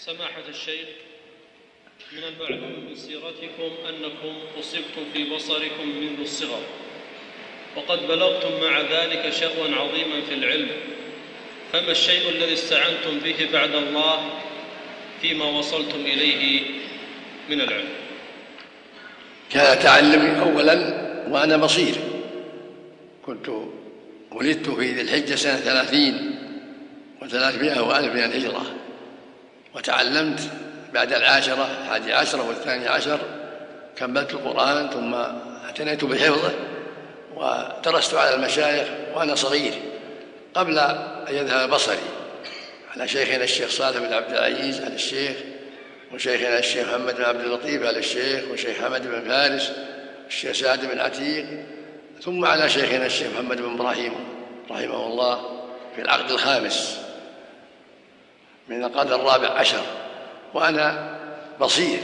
سماحة الشيخ، من المعلوم من سيرتكم أنكم أصبتم في بصركم منذ الصغر، وقد بلغتم مع ذلك شأوا عظيما في العلم، فما الشيء الذي استعنتم به بعد الله فيما وصلتم إليه من العلم؟ كان تعلمي أولا وأنا بصير، كنت ولدت في ذي الحجة سنة 30 و300 وألف من الهجرة، وتعلمت بعد 11 والثاني عشر كملت القرآن، ثم اعتنيت بحفظه ودرست على المشايخ وأنا صغير قبل أن يذهب بصري، على شيخنا الشيخ صالح بن عبد العزيز على الشيخ، وشيخنا الشيخ محمد بن عبد اللطيف على الشيخ، وشيخ حمد بن فارس، الشيخ سعد بن عتيق، ثم على شيخنا الشيخ محمد بن إبراهيم رحمه الله في العقد الخامس من القرن الرابع عشر وأنا بصير،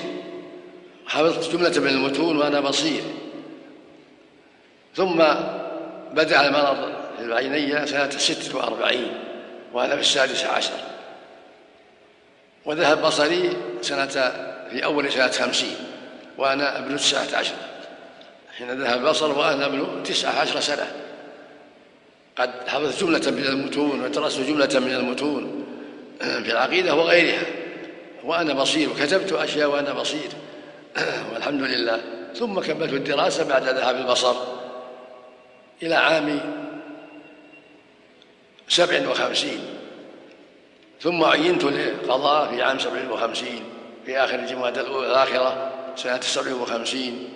حفظت جملة من المتون وأنا بصير. ثم بدأ المرض في العينية سنة 46 وأنا في 16 وذهب بصري في أول سنة 50 وأنا ابن 19 حين ذهب البصر وأنا ابن 19 سنة. قد حفظت جملة من المتون ودرست جملة من المتون في العقيدة وغيرها وأنا بصير، وكتبت أشياء وأنا بصير والحمد لله. ثم كملت الدراسة بعد ذهاب البصر إلى عام 57، ثم عينت للقضاء في عام 57 في آخر جمادى الآخرة سنة 57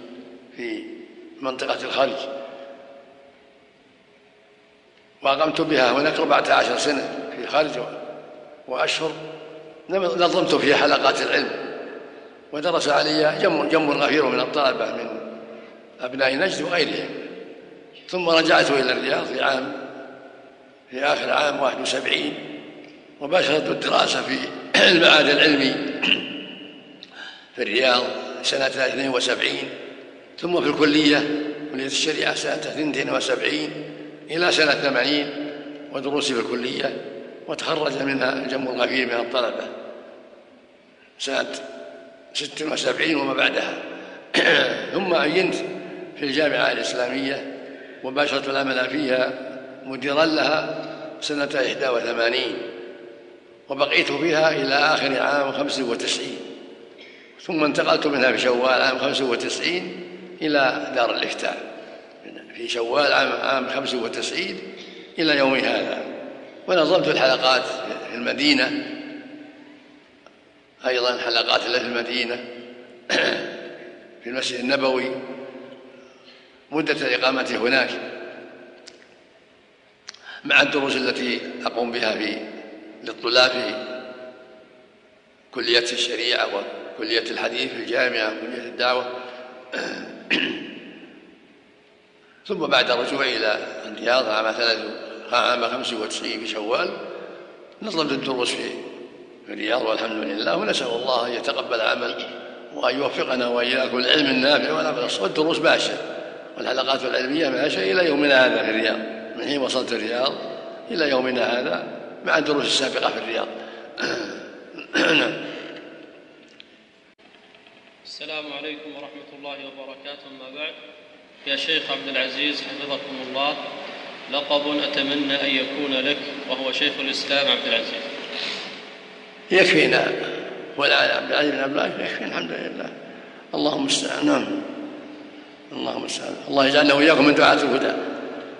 في منطقة الخلج، وأقمت بها هناك 14 سنة في الخلج وأشهر نظمت فيها حلقات العلم، ودرس علي جم غفير من الطلبة من أبناء نجد وغيرهم. ثم رجعت إلى الرياض في آخر عام 71 وباشرت الدراسة في المعهد العلمي في الرياض سنة 72، ثم في الكلية كلية الشريعة سنة 72 إلى سنة 80 ودروسي في الكلية، وتخرج منها الجم الغفير من الطلبة سنة 76 وما بعدها. ثم عينت في الجامعة الإسلامية وباشرت العمل فيها مديرا لها سنة 81 وبقيت فيها إلى آخر عام 95، ثم انتقلت منها في شوال عام 95 إلى دار الإفتاء في شوال عام 95 إلى يوم هذا، ونظمت الحلقات في المدينة أيضا، حلقات في المدينة في المسجد النبوي مدة إقامتي هناك، مع الدروس التي أقوم بها للطلاب في كلية الشريعة وكلية الحديث في الجامعة وكلية الدعوة. ثم بعد رجوعي إلى الرياض عام 95 في شوال نظمت الدروس في الرياض والحمد لله، ونسأل الله أن يتقبل العمل وأن يوفقنا وإياكم العلم النافع والعمل الصالح. والدروس ماشية والحلقات العلمية ماشية إلى يومنا هذا في الرياض، من حين وصلت الرياض إلى يومنا هذا مع الدروس السابقة في الرياض. السلام عليكم ورحمة الله وبركاته. ما بعد، يا شيخ عبد العزيز حفظكم الله، لقب أتمنى أن يكون لك وهو شيخ الإسلام عبد العزيز. يكفينا ولا عبد العزيز بن عبد الله يكفينا الحمد لله. اللهم استعان. نعم، اللهم استعان. الله يجعلنا وإياكم من دعاة الهدى.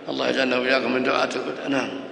الله يجعلنا وإياكم من دعاة الهدى. نعم.